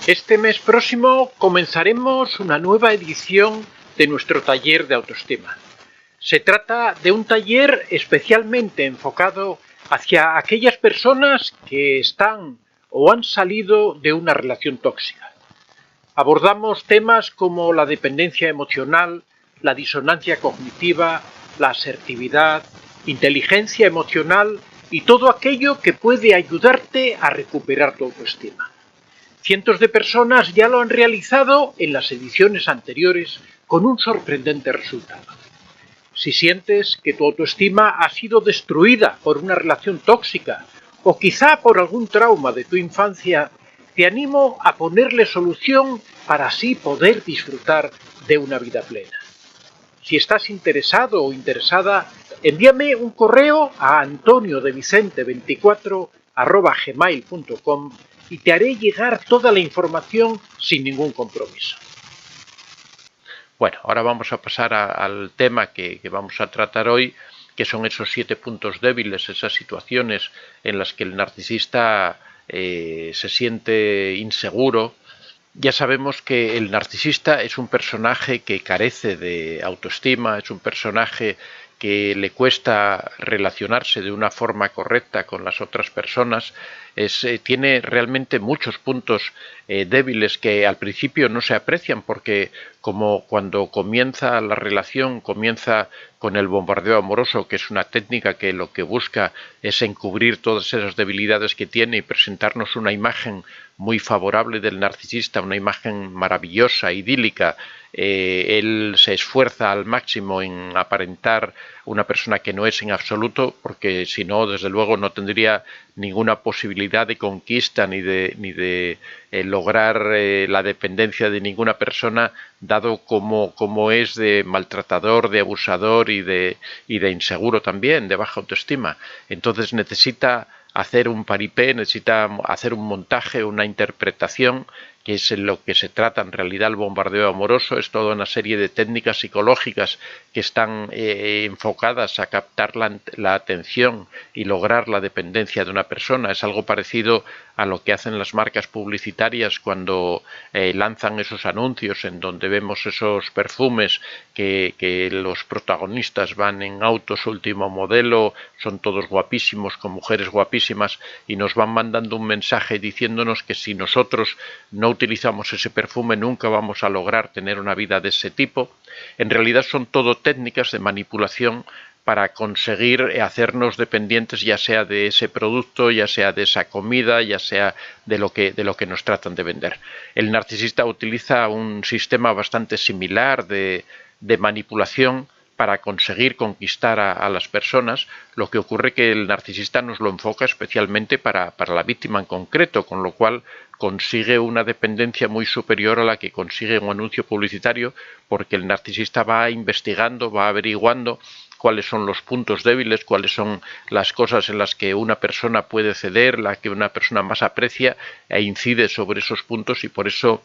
Este mes próximo comenzaremos una nueva edición de nuestro taller de autoestima. Se trata de un taller especialmente enfocado hacia aquellas personas que están o han salido de una relación tóxica. Abordamos temas como la dependencia emocional, la disonancia cognitiva, la asertividad, inteligencia emocional y todo aquello que puede ayudarte a recuperar tu autoestima. Cientos de personas ya lo han realizado en las ediciones anteriores con un sorprendente resultado. Si sientes que tu autoestima ha sido destruida por una relación tóxica o quizá por algún trauma de tu infancia, te animo a ponerle solución para así poder disfrutar de una vida plena. Si estás interesado o interesada, envíame un correo a antoniodevicente24@gmail.com y te haré llegar toda la información sin ningún compromiso. Bueno, ahora vamos a pasar al tema que vamos a tratar hoy, que son esos 7 puntos débiles, esas situaciones en las que el narcisista se siente inseguro. Ya sabemos que el narcisista es un personaje que carece de autoestima, es un personaje que le cuesta relacionarse de una forma correcta con las otras personas, tiene realmente muchos puntos débiles que al principio no se aprecian porque como cuando comienza la relación, comienza con el bombardeo amoroso, que es una técnica que lo que busca es encubrir todas esas debilidades que tiene y presentarnos una imagen muy favorable del narcisista, una imagen maravillosa, idílica. Él se esfuerza al máximo en aparentar una persona que no es en absoluto, porque si no, desde luego no tendría ninguna posibilidad de conquista ni de lograr la dependencia de ninguna persona, dado como es de maltratador, de abusador y de inseguro también, de baja autoestima. Entonces necesita hacer un paripé, necesita hacer un montaje, una interpretación, que es en lo que se trata en realidad el bombardeo amoroso. Es toda una serie de técnicas psicológicas que están enfocadas a captar la atención y lograr la dependencia de una persona. Es algo parecido a lo que hacen las marcas publicitarias cuando lanzan esos anuncios en donde vemos esos perfumes que los protagonistas van en autos último modelo, son todos guapísimos, con mujeres guapísimas, y nos van mandando un mensaje diciéndonos que si nosotros no utilizamos ese perfume nunca vamos a lograr tener una vida de ese tipo. En realidad son todo técnicas de manipulación para conseguir hacernos dependientes, ya sea de ese producto, ya sea de esa comida, ya sea de lo que nos tratan de vender. El narcisista utiliza un sistema bastante similar de manipulación para conseguir conquistar a las personas. Lo que ocurre que el narcisista nos lo enfoca especialmente para la víctima en concreto, con lo cual consigue una dependencia muy superior a la que consigue un anuncio publicitario, porque el narcisista va investigando, va averiguando cuáles son los puntos débiles, cuáles son las cosas en las que una persona puede ceder, la que una persona más aprecia, e incide sobre esos puntos, y por eso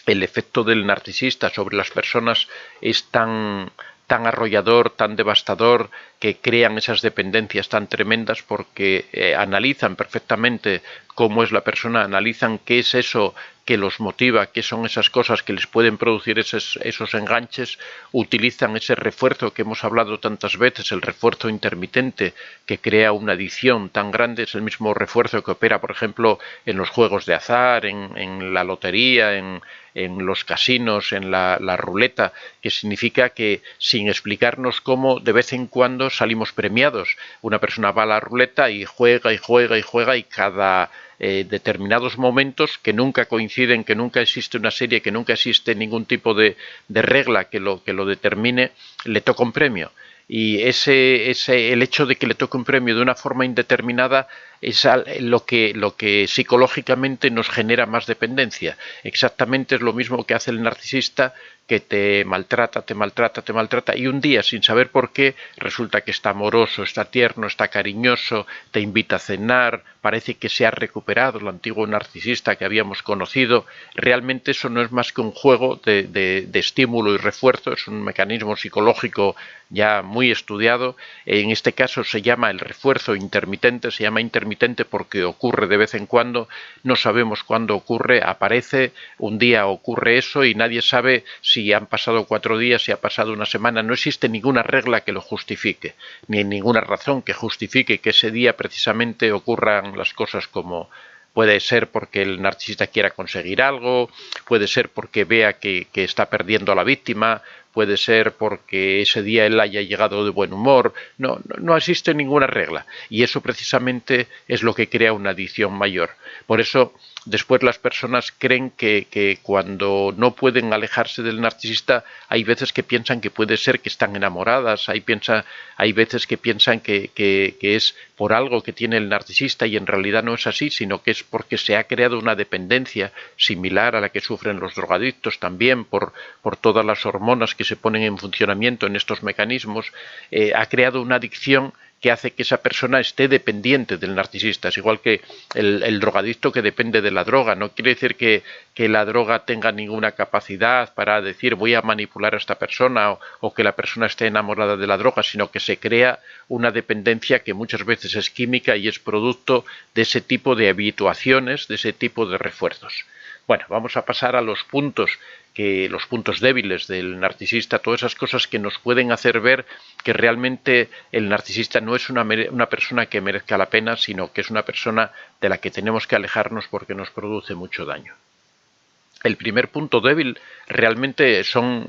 el efecto del narcisista sobre las personas es tan arrollador, tan devastador, que crean esas dependencias tan tremendas, porque analizan perfectamente cómo es la persona, analizan qué es eso que los motiva, qué son esas cosas que les pueden producir esos enganches, utilizan ese refuerzo que hemos hablado tantas veces, el refuerzo intermitente, que crea una adicción tan grande. Es el mismo refuerzo que opera, por ejemplo, en los juegos de azar, en la lotería, en los casinos, en la ruleta, que significa que sin explicarnos cómo, de vez en cuando salimos premiados. Una persona va a la ruleta y juega y juega y juega, y cada determinados momentos que nunca coinciden, que nunca existe una serie, que nunca existe ningún tipo de regla que lo determine, le toca un premio. Y el hecho de que le toque un premio de una forma indeterminada es lo que psicológicamente nos genera más dependencia. Exactamente es lo mismo que hace el narcisista que te maltrata, y un día, sin saber por qué, resulta que está amoroso, está tierno, está cariñoso, te invita a cenar, parece que se ha recuperado el antiguo narcisista que habíamos conocido. Realmente eso no es más que un juego de estímulo y refuerzo, es un mecanismo psicológico ya muy estudiado. En este caso se llama el refuerzo intermitente, se llama intermitente porque ocurre de vez en cuando, no sabemos cuándo ocurre, aparece, un día ocurre eso y nadie sabe si han pasado 4 días, si ha pasado una semana. No existe ninguna regla que lo justifique, ni ninguna razón que justifique que ese día precisamente ocurran las cosas como puede ser porque el narcisista quiera conseguir algo, puede ser porque vea que está perdiendo a la víctima, puede ser porque ese día él haya llegado de buen humor. No existe ninguna regla y eso precisamente es lo que crea una adicción mayor. Por eso después las personas creen que cuando no pueden alejarse del narcisista, hay veces que piensan que puede ser que están enamoradas, hay veces que piensan que es por algo que tiene el narcisista y en realidad no es así, sino que es porque se ha creado una dependencia similar a la que sufren los drogadictos también por todas las hormonas que se ponen en funcionamiento en estos mecanismos. Ha creado una adicción que hace que esa persona esté dependiente del narcisista. Es igual que el drogadicto que depende de la droga. No quiere decir que la droga tenga ninguna capacidad para decir voy a manipular a esta persona o que la persona esté enamorada de la droga, sino que se crea una dependencia que muchas veces es química y es producto de ese tipo de habituaciones, de ese tipo de refuerzos. Bueno, vamos a pasar a los puntos débiles del narcisista, todas esas cosas que nos pueden hacer ver que realmente el narcisista no es una persona que merezca la pena, sino que es una persona de la que tenemos que alejarnos porque nos produce mucho daño. El primer punto débil realmente son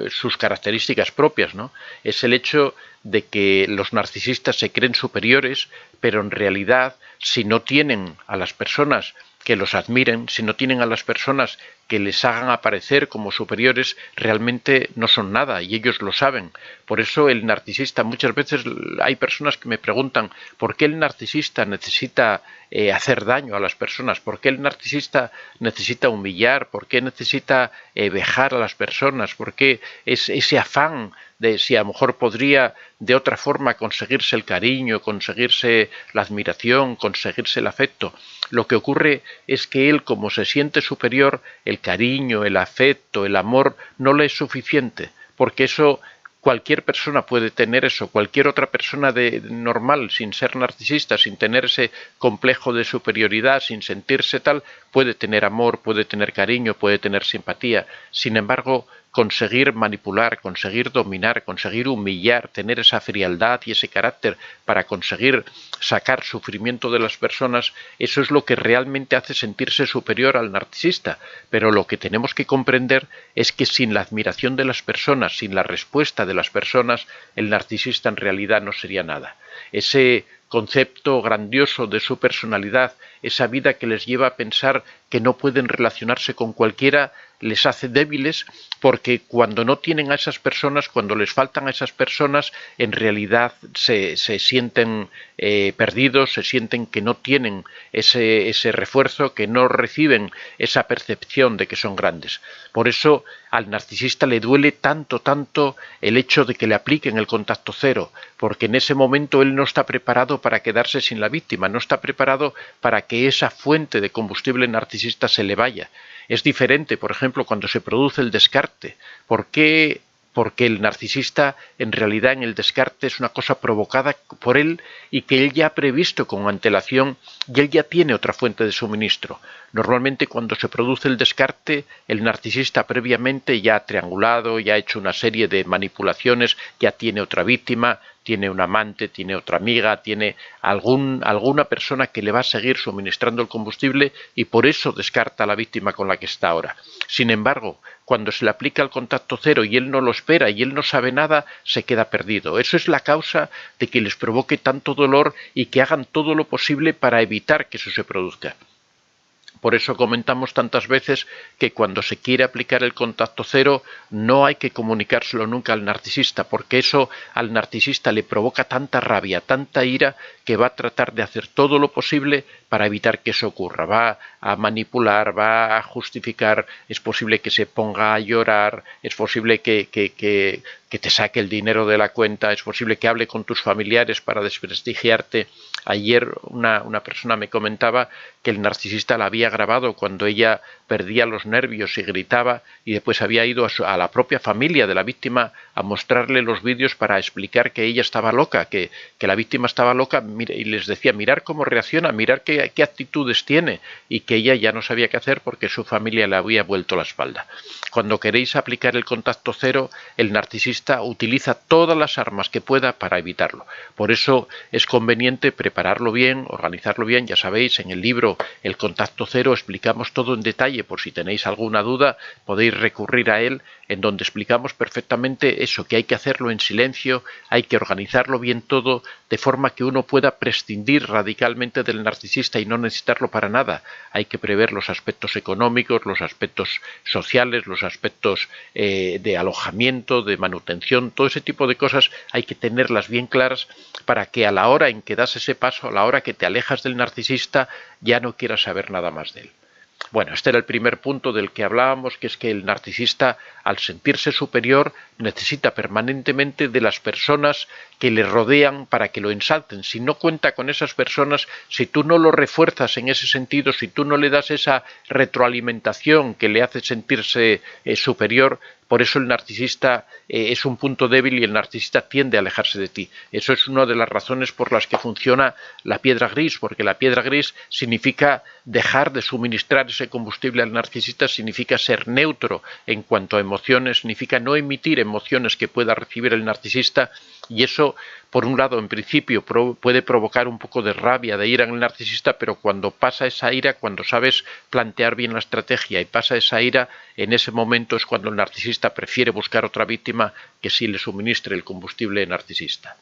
sus características propias, ¿no? Es el hecho de que los narcisistas se creen superiores, pero en realidad, si no tienen a las personas que los admiren, si no tienen a las personas que les hagan aparecer como superiores, realmente no son nada y ellos lo saben. Por eso el narcisista, muchas veces hay personas que me preguntan ¿por qué el narcisista necesita hacer daño a las personas? ¿Por qué el narcisista necesita humillar? ¿Por qué necesita vejar a las personas? ¿Por qué ese afán de si a lo mejor podría de otra forma conseguirse el cariño, conseguirse la admiración, conseguirse el afecto? Lo que ocurre es que él, como se siente superior, el cariño, el afecto, el amor, no le es suficiente, porque eso cualquier persona puede tener eso, cualquier otra persona normal, sin ser narcisista, sin tener ese complejo de superioridad, sin sentirse tal, puede tener amor, puede tener cariño, puede tener simpatía. Sin embargo, conseguir manipular, conseguir dominar, conseguir humillar, tener esa frialdad y ese carácter para conseguir sacar sufrimiento de las personas, eso es lo que realmente hace sentirse superior al narcisista. Pero lo que tenemos que comprender es que sin la admiración de las personas, sin la respuesta de las personas, el narcisista en realidad no sería nada. Ese concepto grandioso de su personalidad, esa vida que les lleva a pensar que no pueden relacionarse con cualquiera, les hace débiles porque cuando no tienen a esas personas, cuando les faltan a esas personas, en realidad se sienten perdidos, se sienten que no tienen ese refuerzo, que no reciben esa percepción de que son grandes. Por eso al narcisista le duele tanto el hecho de que le apliquen el contacto cero, porque en ese momento él no está preparado para quedarse sin la víctima, no está preparado para que esa fuente de combustible narcisista se le vaya. Es diferente, por ejemplo, cuando se produce el descarte. ¿Por qué? Porque el narcisista en realidad en el descarte es una cosa provocada por él y que él ya ha previsto con antelación y él ya tiene otra fuente de suministro. Normalmente cuando se produce el descarte, el narcisista previamente ya ha triangulado, ya ha hecho una serie de manipulaciones, ya tiene otra víctima, tiene un amante, tiene otra amiga, tiene alguna persona que le va a seguir suministrando el combustible y por eso descarta a la víctima con la que está ahora. Sin embargo, cuando se le aplica el contacto cero y él no lo espera y él no sabe nada, se queda perdido. Eso es la causa de que les provoque tanto dolor y que hagan todo lo posible para evitar que eso se produzca. Por eso comentamos tantas veces que cuando se quiere aplicar el contacto cero no hay que comunicárselo nunca al narcisista, porque eso al narcisista le provoca tanta rabia, tanta ira, que va a tratar de hacer todo lo posible para evitar que eso ocurra. Va a manipular, va a justificar, es posible que se ponga a llorar, es posible que te saque el dinero de la cuenta, es posible que hable con tus familiares para desprestigiarte. Ayer una persona me comentaba que el narcisista la había grabado cuando ella perdía los nervios y gritaba, y después había ido a la propia familia de la víctima a mostrarle los vídeos para explicar que ella estaba loca, que la víctima estaba loca, y les decía mirar cómo reacciona, mirar qué actitudes tiene, y que ella ya no sabía qué hacer porque su familia le había vuelto la espalda. Cuando queréis aplicar el contacto cero, el narcisista utiliza todas las armas que pueda para evitarlo. Por eso es conveniente prepararlo bien, organizarlo bien. Ya sabéis, en el libro El contacto cero explicamos todo en detalle. Por si tenéis alguna duda, podéis recurrir a él, en donde explicamos perfectamente eso, que hay que hacerlo en silencio, hay que organizarlo bien todo, de forma que uno pueda prescindir radicalmente del narcisista y no necesitarlo para nada. Hay que prever los aspectos económicos, los aspectos sociales, los aspectos de alojamiento, de manutención, todo ese tipo de cosas hay que tenerlas bien claras para que a la hora en que das ese paso, a la hora que te alejas del narcisista, ya no quieras saber nada más de él. Bueno, este era el primer punto del que hablábamos, que es que el narcisista, al sentirse superior, necesita permanentemente de las personas que le rodean para que lo ensalten. Si no cuenta con esas personas, si tú no lo refuerzas en ese sentido, si tú no le das esa retroalimentación que le hace sentirse superior, por eso el narcisista es un punto débil y el narcisista tiende a alejarse de ti. Eso es una de las razones por las que funciona la piedra gris, porque la piedra gris significa dejar de suministrar ese combustible al narcisista, significa ser neutro en cuanto a emociones, significa no emitir emociones que pueda recibir el narcisista, y eso, por un lado, en principio puede provocar un poco de rabia, de ira en el narcisista, pero cuando pasa esa ira, cuando sabes plantear bien la estrategia y pasa esa ira, en ese momento es cuando el narcisista prefiere buscar otra víctima que sí le suministre el combustible narcisista.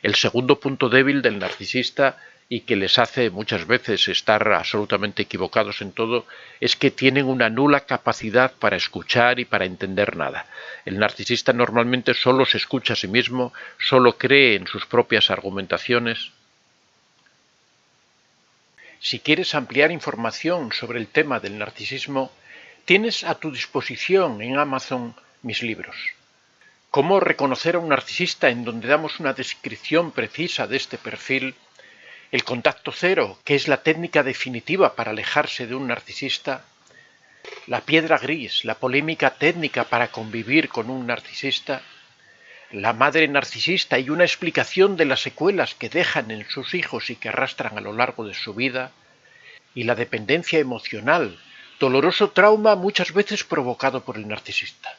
El segundo punto débil del narcisista, y que les hace muchas veces estar absolutamente equivocados en todo, es que tienen una nula capacidad para escuchar y para entender nada. El narcisista normalmente solo se escucha a sí mismo, solo cree en sus propias argumentaciones. Si quieres ampliar información sobre el tema del narcisismo, tienes a tu disposición en Amazon mis libros. Cómo reconocer a un narcisista, en donde damos una descripción precisa de este perfil. El contacto cero, que es la técnica definitiva para alejarse de un narcisista. La piedra gris, la polémica técnica para convivir con un narcisista. La madre narcisista y una explicación de las secuelas que dejan en sus hijos y que arrastran a lo largo de su vida. Y la dependencia emocional, doloroso trauma muchas veces provocado por el narcisista.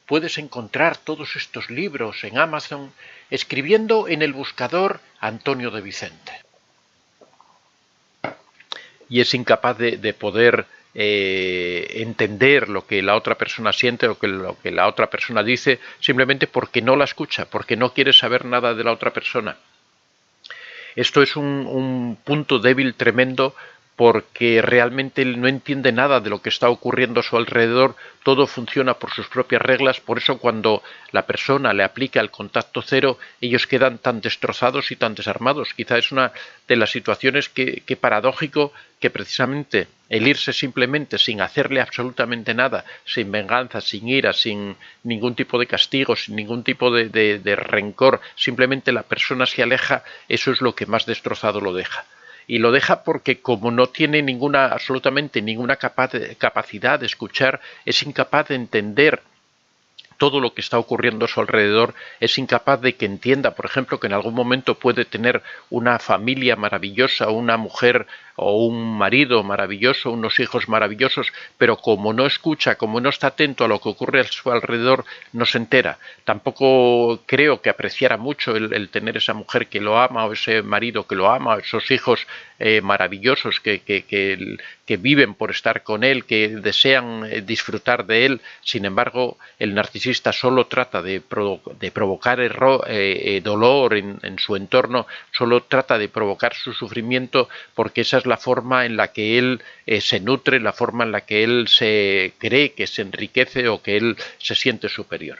Puedes encontrar todos estos libros en Amazon escribiendo en el buscador Antonio de Vicente. Y es incapaz de poder entender lo que la otra persona siente o lo que la otra persona dice, simplemente porque no la escucha, porque no quiere saber nada de la otra persona. Esto es un punto débil tremendo, porque realmente él no entiende nada de lo que está ocurriendo a su alrededor, todo funciona por sus propias reglas. Por eso cuando la persona le aplica el contacto cero, ellos quedan tan destrozados y tan desarmados. Quizá es una de las situaciones que paradójico, que precisamente el irse simplemente sin hacerle absolutamente nada, sin venganza, sin ira, sin ningún tipo de castigo, sin ningún tipo de rencor, simplemente la persona se aleja, eso es lo que más destrozado lo deja. Y lo deja porque, como no tiene absolutamente ninguna capacidad de escuchar, es incapaz de entender todo lo que está ocurriendo a su alrededor, es incapaz de que entienda, por ejemplo, que en algún momento puede tener una familia maravillosa, una mujer o un marido maravilloso, unos hijos maravillosos, pero como no escucha, como no está atento a lo que ocurre a su alrededor, no se entera. Tampoco creo que apreciara mucho el tener esa mujer que lo ama, o ese marido que lo ama, o esos hijos maravillosos que viven por estar con él, que desean disfrutar de él. Sin embargo, el narcisista solo trata de provocar dolor en su entorno, solo trata de provocar su sufrimiento, porque esa es la forma en la que él se nutre, la forma en la que él se cree que se enriquece o que él se siente superior.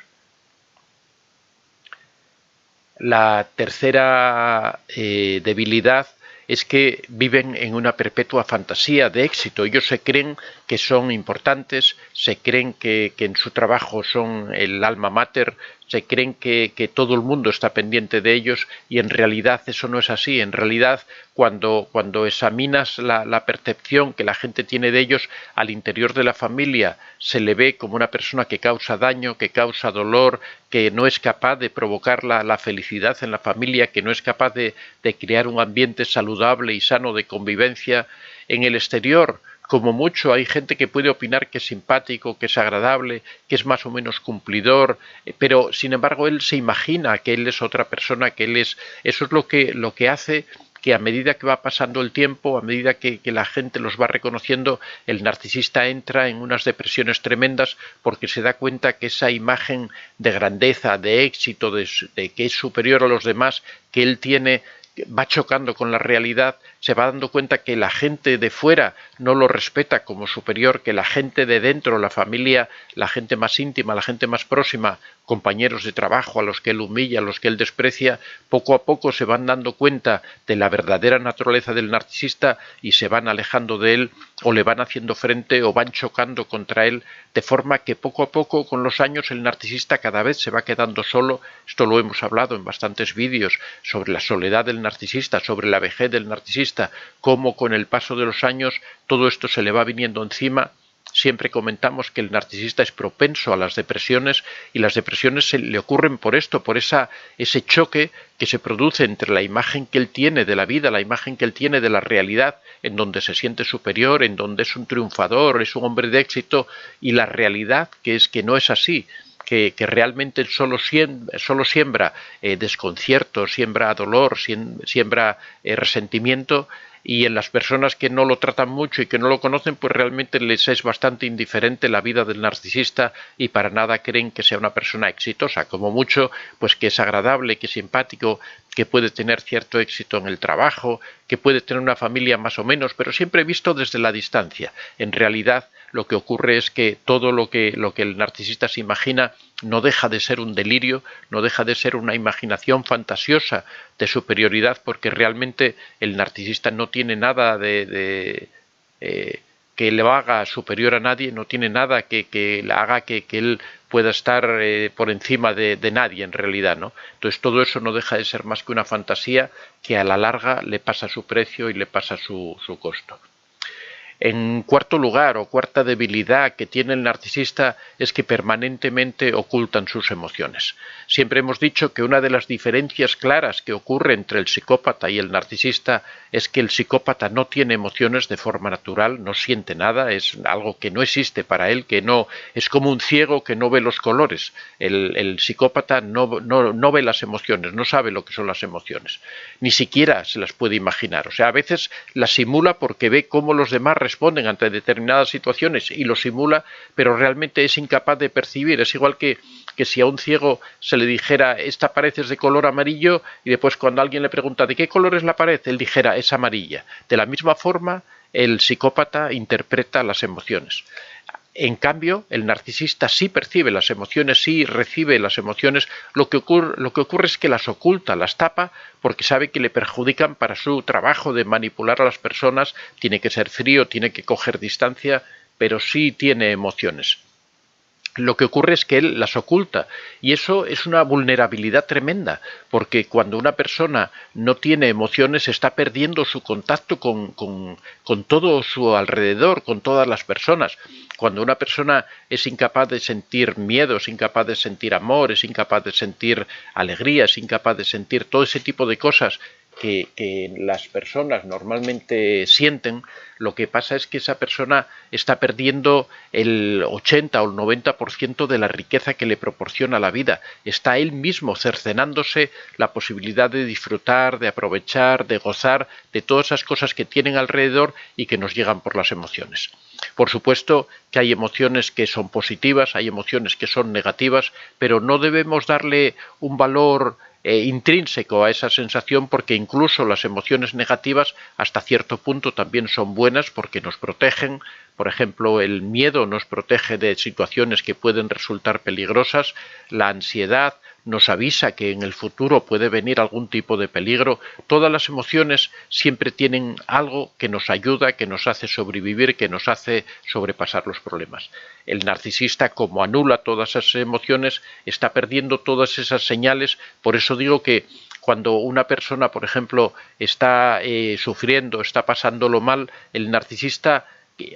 La tercera debilidad es que viven en una perpetua fantasía de éxito. Ellos se creen que son importantes, se creen que en su trabajo son el alma mater, se creen que todo el mundo está pendiente de ellos, y en realidad eso no es así. En realidad, cuando examinas la percepción que la gente tiene de ellos al interior de la familia, se le ve como una persona que causa daño, que causa dolor, que no es capaz de provocar la felicidad en la familia, que no es capaz de crear un ambiente saludable y sano de convivencia. En el exterior, como mucho, hay gente que puede opinar que es simpático, que es agradable, que es más o menos cumplidor, pero sin embargo él se imagina que él es otra persona, que él es... Eso es lo que hace que a medida que va pasando el tiempo, a medida que la gente los va reconociendo, el narcisista entra en unas depresiones tremendas, porque se da cuenta que esa imagen de grandeza, de éxito, de que es superior a los demás, que él tiene, va chocando con la realidad, se va dando cuenta que la gente de fuera no lo respeta como superior, que la gente de dentro, la familia, la gente más íntima, la gente más próxima, compañeros de trabajo a los que él humilla, a los que él desprecia, poco a poco se van dando cuenta de la verdadera naturaleza del narcisista y se van alejando de él, o le van haciendo frente, o van chocando contra él, de forma que poco a poco, con los años, el narcisista cada vez se va quedando solo. Esto lo hemos hablado en bastantes vídeos sobre la soledad del narcisista, sobre la vejez del narcisista, cómo con el paso de los años todo esto se le va viniendo encima. Siempre comentamos que el narcisista es propenso a las depresiones, y las depresiones se le ocurren por esto, por ese choque que se produce entre la imagen que él tiene de la vida, la imagen que él tiene de la realidad, en donde se siente superior, en donde es un triunfador, es un hombre de éxito, y la realidad que es que no es así, que realmente solo siembra desconcierto, siembra dolor, siembra resentimiento. Y en las personas que no lo tratan mucho y que no lo conocen, pues realmente les es bastante indiferente la vida del narcisista, y para nada creen que sea una persona exitosa. Como mucho, pues que es agradable, que es simpático, que puede tener cierto éxito en el trabajo, que puede tener una familia más o menos, pero siempre visto desde la distancia. En realidad, lo que ocurre es que todo lo que el narcisista se imagina no deja de ser un delirio, no deja de ser una imaginación fantasiosa de superioridad, porque realmente el narcisista no tiene nada que le haga superior a nadie, no tiene nada que le haga que él pueda estar por encima de nadie en realidad, ¿no? Entonces todo eso no deja de ser más que una fantasía que a la larga le pasa su precio y le pasa su costo. En cuarto lugar, o cuarta debilidad que tiene el narcisista, es que permanentemente ocultan sus emociones. Siempre hemos dicho que una de las diferencias claras que ocurre entre el psicópata y el narcisista es que el psicópata no tiene emociones de forma natural, no siente nada, es algo que no existe para él, que no es como un ciego que no ve los colores. El psicópata no ve las emociones, no sabe lo que son las emociones, ni siquiera se las puede imaginar. O sea, a veces las simula porque ve cómo los demás responden ante determinadas situaciones y lo simula, pero realmente es incapaz de percibir. Es igual que si a un ciego se le dijera esta pared es de color amarillo, y después cuando alguien le pregunta ¿de qué color es la pared?, él dijera es amarilla. De la misma forma, el psicópata interpreta las emociones. En cambio, el narcisista sí percibe las emociones, sí recibe las emociones. Lo que ocurre es que las oculta, las tapa, porque sabe que le perjudican para su trabajo de manipular a las personas. Tiene que ser frío, tiene que coger distancia, pero sí tiene emociones. Lo que ocurre es que él las oculta, y eso es una vulnerabilidad tremenda, porque cuando una persona no tiene emociones está perdiendo su contacto con todo su alrededor, con todas las personas. Cuando una persona es incapaz de sentir miedo, es incapaz de sentir amor, es incapaz de sentir alegría, es incapaz de sentir todo ese tipo de cosas que las personas normalmente sienten, lo que pasa es que esa persona está perdiendo el 80 o el 90% de la riqueza que le proporciona la vida. Está él mismo cercenándose la posibilidad de disfrutar, de aprovechar, de gozar de todas esas cosas que tienen alrededor y que nos llegan por las emociones. Por supuesto que hay emociones que son positivas, hay emociones que son negativas, pero no debemos darle un valor intrínseco a esa sensación, porque incluso las emociones negativas hasta cierto punto también son buenas porque nos protegen. Por ejemplo, el miedo nos protege de situaciones que pueden resultar peligrosas, la ansiedad nos avisa que en el futuro puede venir algún tipo de peligro. Todas las emociones siempre tienen algo que nos ayuda, que nos hace sobrevivir, que nos hace sobrepasar los problemas. El narcisista, como anula todas esas emociones, está perdiendo todas esas señales. Por eso digo que cuando una persona, por ejemplo, está sufriendo, está pasándolo mal, el narcisista,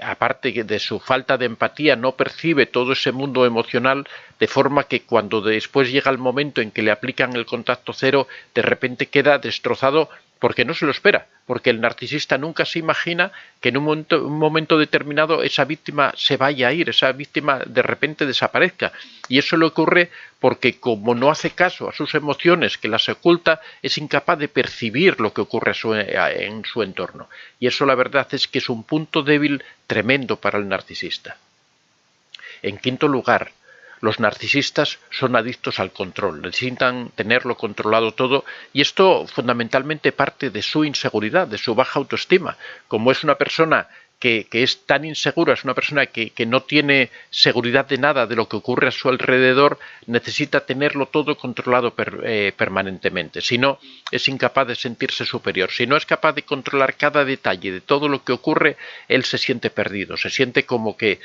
aparte de su falta de empatía, no percibe todo ese mundo emocional, de forma que cuando después llega el momento en que le aplican el contacto cero, de repente queda destrozado porque no se lo espera, porque el narcisista nunca se imagina que en un momento determinado esa víctima se vaya a ir, esa víctima de repente desaparezca. Y eso le ocurre porque, como no hace caso a sus emociones, que las oculta, es incapaz de percibir lo que ocurre en su entorno. Y eso, la verdad, es que es un punto débil tremendo para el narcisista. En quinto lugar, los narcisistas son adictos al control, necesitan tenerlo controlado todo, y esto fundamentalmente parte de su inseguridad, de su baja autoestima. Como es una persona que es tan insegura, es una persona que no tiene seguridad de nada de lo que ocurre a su alrededor, necesita tenerlo todo controlado permanentemente. Si no, es incapaz de sentirse superior. Si no es capaz de controlar cada detalle de todo lo que ocurre, él se siente perdido, se siente como que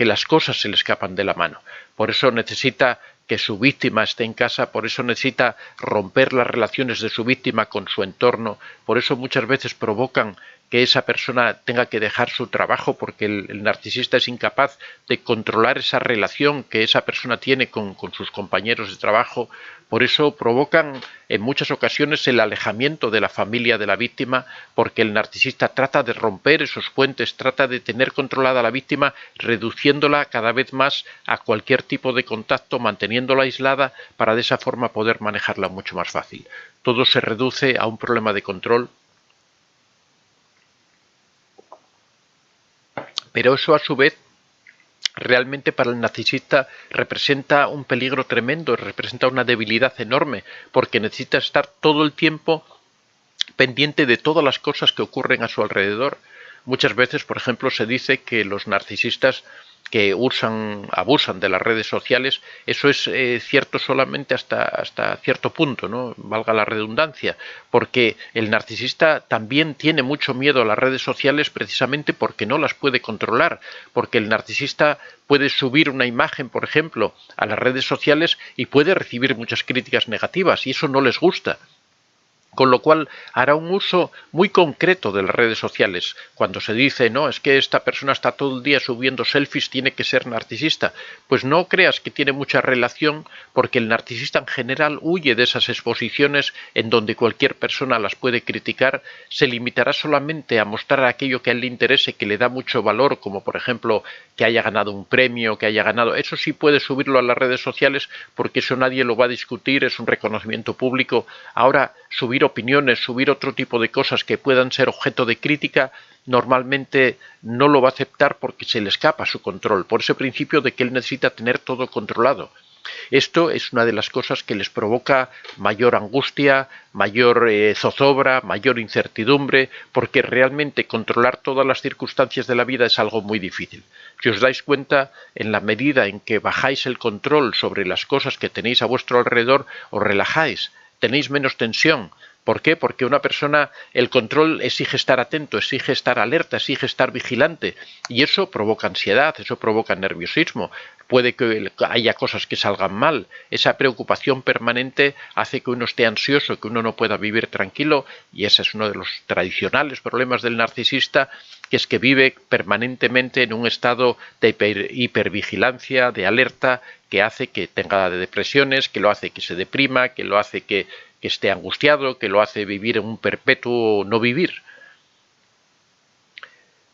las cosas se le escapan de la mano. Por eso necesita que su víctima esté en casa, por eso necesita romper las relaciones de su víctima con su entorno, por eso muchas veces provocan que esa persona tenga que dejar su trabajo, porque el narcisista es incapaz de controlar esa relación que esa persona tiene con sus compañeros de trabajo. Por eso provocan en muchas ocasiones el alejamiento de la familia de la víctima, porque el narcisista trata de romper esos puentes, trata de tener controlada a la víctima, reduciéndola cada vez más a cualquier tipo de contacto, manteniéndola aislada, para de esa forma poder manejarla mucho más fácil. Todo se reduce a un problema de control. Pero eso, a su vez, realmente para el narcisista representa un peligro tremendo, representa una debilidad enorme, porque necesita estar todo el tiempo pendiente de todas las cosas que ocurren a su alrededor. Muchas veces, por ejemplo, se dice que los narcisistas que abusan de las redes sociales, eso es cierto solamente hasta cierto punto, ¿no? Valga la redundancia, porque el narcisista también tiene mucho miedo a las redes sociales precisamente porque no las puede controlar, porque el narcisista puede subir una imagen, por ejemplo, a las redes sociales y puede recibir muchas críticas negativas, y eso no les gusta. Con lo cual hará un uso muy concreto de las redes sociales. Cuando se dice, no, es que esta persona está todo el día subiendo selfies, tiene que ser narcisista. Pues no creas que tiene mucha relación, porque el narcisista en general huye de esas exposiciones en donde cualquier persona las puede criticar. Se limitará solamente a mostrar aquello que a él le interese, que le da mucho valor, como por ejemplo que haya ganado un premio, que haya ganado. Eso sí puede subirlo a las redes sociales, porque eso nadie lo va a discutir, es un reconocimiento público. Ahora, subir opiniones, subir otro tipo de cosas que puedan ser objeto de crítica, normalmente no lo va a aceptar porque se le escapa su control, por ese principio de que él necesita tener todo controlado. Esto es una de las cosas que les provoca mayor angustia, mayor zozobra, mayor incertidumbre, porque realmente controlar todas las circunstancias de la vida es algo muy difícil. Si os dais cuenta, en la medida en que bajáis el control sobre las cosas que tenéis a vuestro alrededor, os relajáis, tenéis menos tensión. ¿Por qué? Porque una persona, el control exige estar atento, exige estar alerta, exige estar vigilante, y eso provoca ansiedad, eso provoca nerviosismo. Puede que haya cosas que salgan mal. Esa preocupación permanente hace que uno esté ansioso, que uno no pueda vivir tranquilo, y ese es uno de los tradicionales problemas del narcisista, que es que vive permanentemente en un estado de hipervigilancia, de alerta, que hace que tenga depresiones, que lo hace que se deprima, que lo hace que esté angustiado, que lo hace vivir en un perpetuo no vivir.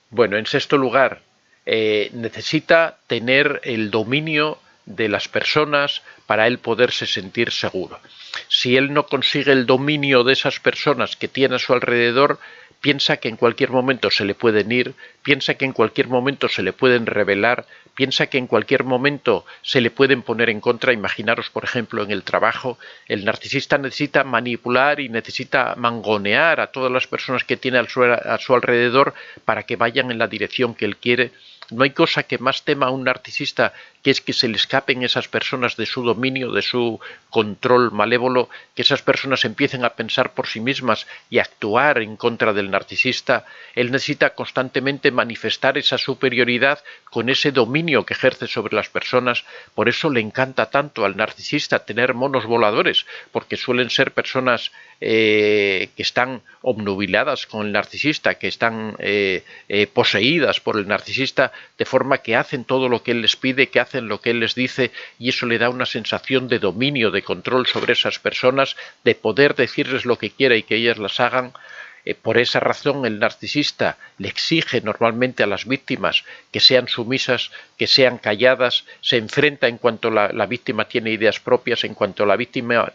Bueno, en sexto lugar, necesita tener el dominio de las personas para él poderse sentir seguro. Si él no consigue el dominio de esas personas que tiene a su alrededor, piensa que en cualquier momento se le pueden ir, piensa que en cualquier momento se le pueden rebelar, piensa que en cualquier momento se le pueden poner en contra. Imaginaros, por ejemplo, en el trabajo, el narcisista necesita manipular y necesita mangonear a todas las personas que tiene a su alrededor para que vayan en la dirección que él quiere. No hay cosa que más tema a un narcisista, que es que se le escapen esas personas de su dominio, de su control malévolo, que esas personas empiecen a pensar por sí mismas y a actuar en contra del narcisista. Él necesita constantemente manifestar esa superioridad con ese dominio que ejerce sobre las personas. Por eso le encanta tanto al narcisista tener monos voladores, porque suelen ser personas que están obnubiladas con el narcisista, que están poseídas por el narcisista, de forma que hacen todo lo que él les pide, que hacen lo que él les dice, y eso le da una sensación de dominio, de control sobre esas personas, de poder decirles lo que quiera y que ellas las hagan. Por esa razón el narcisista le exige normalmente a las víctimas que sean sumisas, que sean calladas, se enfrenta en cuanto la víctima tiene ideas propias, en cuanto la víctima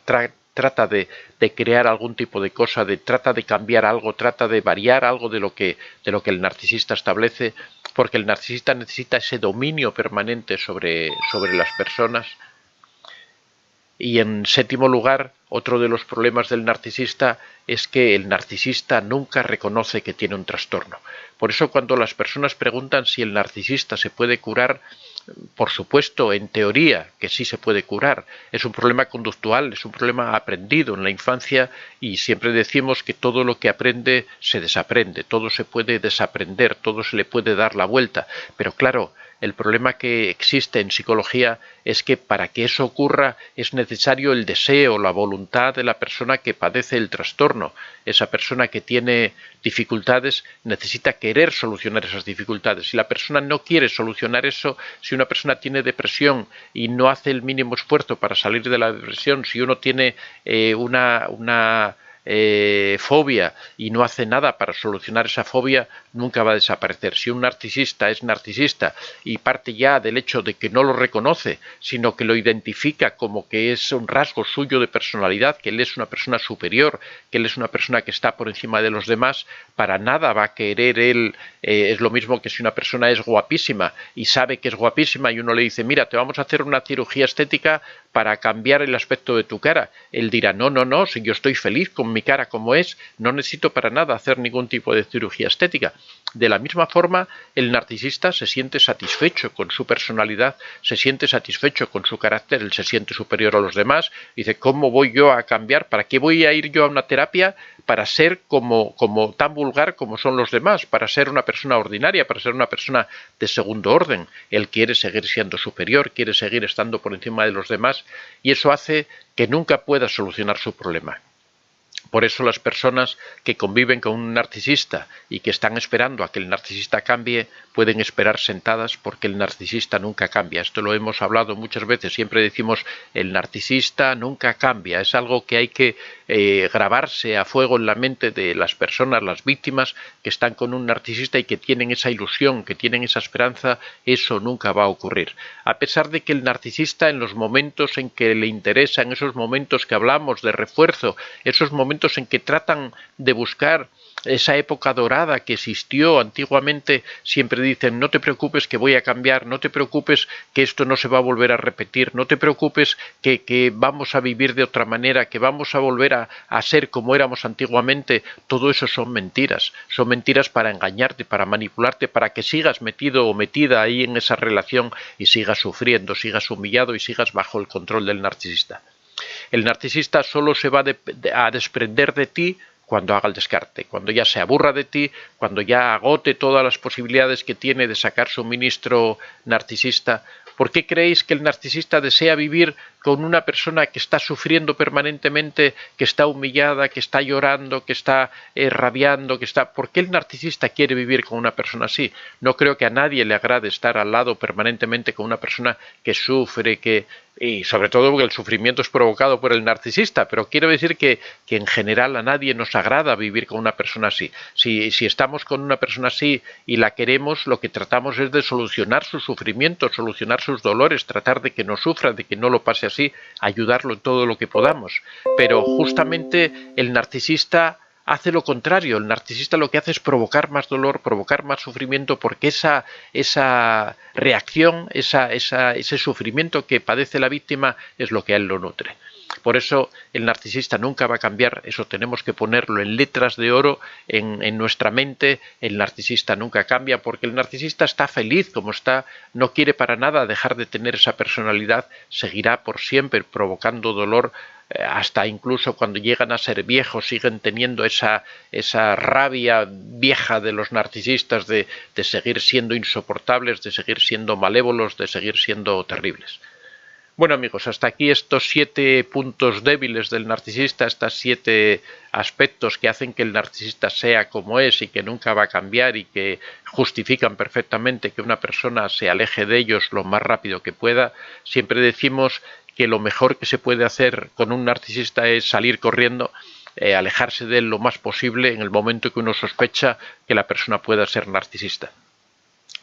trata de crear algún tipo de cosa, trata de cambiar algo, trata de variar algo de lo que el narcisista establece, porque el narcisista necesita ese dominio permanente sobre las personas. Y en séptimo lugar, otro de los problemas del narcisista es que el narcisista nunca reconoce que tiene un trastorno. Por eso cuando las personas preguntan si el narcisista se puede curar, por supuesto, en teoría que sí se puede curar. Es un problema conductual, es un problema aprendido en la infancia y siempre decimos que todo lo que aprende se desaprende, todo se puede desaprender, todo se le puede dar la vuelta. Pero claro, el problema que existe en psicología es que para que eso ocurra es necesario el deseo, la voluntad de la persona que padece el trastorno. Esa persona que tiene dificultades necesita querer solucionar esas dificultades. Si la persona no quiere solucionar eso, si una persona tiene depresión y no hace el mínimo esfuerzo para salir de la depresión, si uno tiene una fobia y no hace nada para solucionar esa fobia, nunca va a desaparecer. Si un narcisista es narcisista y parte ya del hecho de que no lo reconoce, sino que lo identifica como que es un rasgo suyo de personalidad, que él es una persona superior, que él es una persona que está por encima de los demás, para nada va a querer él. Es lo mismo que si una persona es guapísima y sabe que es guapísima y uno le dice, mira, te vamos a hacer una cirugía estética para cambiar el aspecto de tu cara. Él dirá, no, si yo estoy feliz con mi cara como es, no necesito para nada hacer ningún tipo de cirugía estética. De la misma forma, el narcisista se siente satisfecho con su personalidad, se siente satisfecho con su carácter, él se siente superior a los demás, dice, ¿cómo voy yo a cambiar? ¿Para qué voy a ir yo a una terapia para ser como tan vulgar como son los demás, para ser una persona ordinaria, para ser una persona de segundo orden? Él quiere seguir siendo superior, quiere seguir estando por encima de los demás, y eso hace que nunca pueda solucionar su problema. Por eso las personas que conviven con un narcisista y que están esperando a que el narcisista cambie, pueden esperar sentadas porque el narcisista nunca cambia. Esto lo hemos hablado muchas veces, siempre decimos el narcisista nunca cambia. Es algo que hay que grabarse a fuego en la mente de las personas, las víctimas que están con un narcisista y que tienen esa ilusión, que tienen esa esperanza. Eso nunca va a ocurrir. A pesar de que el narcisista, en los momentos en que le interesa, en esos momentos que hablamos de refuerzo, esos momentos en que tratan de buscar esa época dorada que existió antiguamente, siempre dicen, no te preocupes que voy a cambiar, no te preocupes que esto no se va a volver a repetir, no te preocupes que vamos a vivir de otra manera, que vamos a volver a ser como éramos antiguamente. Todo eso son mentiras para engañarte, para manipularte, para que sigas metido o metida ahí en esa relación y sigas sufriendo, sigas humillado y sigas bajo el control del narcisista. El narcisista solo se va a desprender de ti cuando haga el descarte, cuando ya se aburra de ti, cuando ya agote todas las posibilidades que tiene de sacar suministro narcisista. ¿Por qué creéis que el narcisista desea vivir con una persona que está sufriendo permanentemente, que está humillada, que está llorando, que está rabiando, ¿Por qué el narcisista quiere vivir con una persona así? No creo que a nadie le agrade estar al lado permanentemente con una persona que sufre, y sobre todo porque el sufrimiento es provocado por el narcisista, pero quiero decir que en general a nadie nos agrada vivir con una persona así. Si estamos con una persona así y la queremos, lo que tratamos es de solucionar su sufrimiento, solucionar sus dolores, tratar de que no sufra, de que no lo pase así, ayudarlo en todo lo que podamos. Pero justamente el narcisista hace lo contrario. El narcisista lo que hace es provocar más dolor, provocar más sufrimiento, porque esa reacción, ese sufrimiento que padece la víctima es lo que a él lo nutre. Por eso el narcisista nunca va a cambiar, eso tenemos que ponerlo en letras de oro en nuestra mente. El narcisista nunca cambia porque el narcisista está feliz como está, no quiere para nada dejar de tener esa personalidad, seguirá por siempre provocando dolor, hasta incluso cuando llegan a ser viejos siguen teniendo esa rabia vieja de los narcisistas de seguir siendo insoportables, de seguir siendo malévolos, de seguir siendo terribles. Bueno amigos, hasta aquí estos 7 puntos débiles del narcisista, estos 7 aspectos que hacen que el narcisista sea como es y que nunca va a cambiar y que justifican perfectamente que una persona se aleje de ellos lo más rápido que pueda. Siempre decimos que lo mejor que se puede hacer con un narcisista es salir corriendo, alejarse de él lo más posible en el momento que uno sospecha que la persona pueda ser narcisista.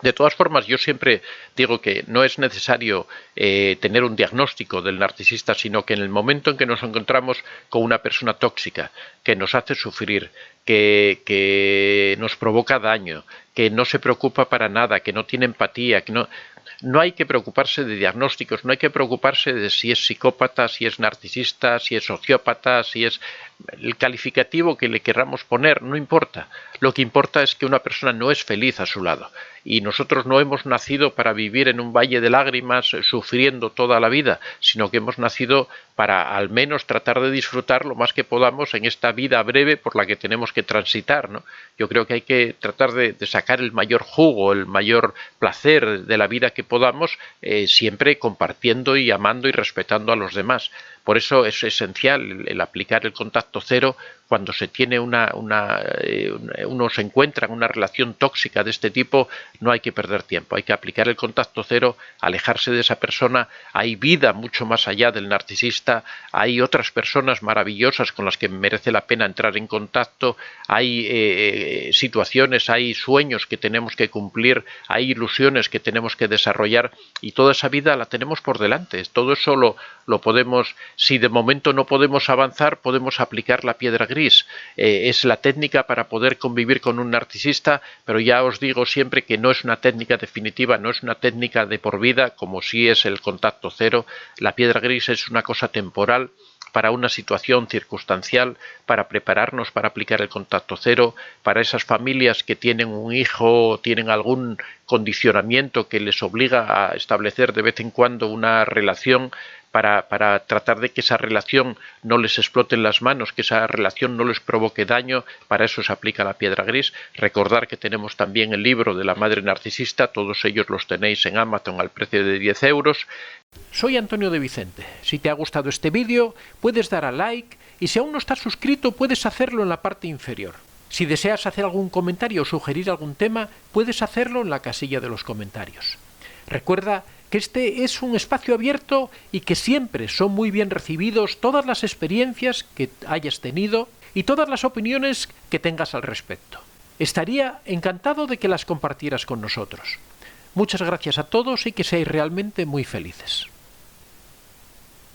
De todas formas, yo siempre digo que no es necesario tener un diagnóstico del narcisista, sino que en el momento en que nos encontramos con una persona tóxica, que nos hace sufrir, que nos provoca daño, que no se preocupa para nada, que no tiene empatía, que no hay que preocuparse de diagnósticos, no hay que preocuparse de si es psicópata, si es narcisista, si es sociópata, si es el calificativo que le queramos poner, no importa. Lo que importa es que una persona no es feliz a su lado. Y nosotros no hemos nacido para vivir en un valle de lágrimas sufriendo toda la vida, sino que hemos nacido para al menos tratar de disfrutar lo más que podamos en esta vida breve por la que tenemos que transitar, ¿no? Yo creo que hay que tratar de sacar el mayor jugo, el mayor placer de la vida que podamos, siempre compartiendo y amando y respetando a los demás. Por eso es esencial el aplicar el contacto cero cuando se tiene uno se encuentra en una relación tóxica de este tipo. No hay que perder tiempo, hay que aplicar el contacto cero, alejarse de esa persona. Hay vida mucho más allá del narcisista, hay otras personas maravillosas con las que merece la pena entrar en contacto, hay situaciones, hay sueños que tenemos que cumplir, hay ilusiones que tenemos que desarrollar y toda esa vida la tenemos por delante. Todo eso lo podemos, si de momento no podemos avanzar, podemos aplicar la piedra gris. Es la técnica para poder convivir con un narcisista, pero ya os digo siempre que no es una técnica definitiva, no es una técnica de por vida, como sí es el contacto cero. La piedra gris es una cosa temporal para una situación circunstancial, para prepararnos para aplicar el contacto cero, para esas familias que tienen un hijo o tienen algún condicionamiento que les obliga a establecer de vez en cuando una relación, para tratar de que esa relación no les explote en las manos, que esa relación no les provoque daño. Para eso se aplica la piedra gris. Recordar que tenemos también el libro de la madre narcisista, todos ellos los tenéis en Amazon al precio de 10 euros. Soy Antonio de Vicente. Si te ha gustado este vídeo, puedes dar a like y si aún no estás suscrito, puedes hacerlo en la parte inferior. Si deseas hacer algún comentario o sugerir algún tema, puedes hacerlo en la casilla de los comentarios. Recuerda que este es un espacio abierto y que siempre son muy bien recibidos todas las experiencias que hayas tenido y todas las opiniones que tengas al respecto. Estaría encantado de que las compartieras con nosotros. Muchas gracias a todos y que seáis realmente muy felices.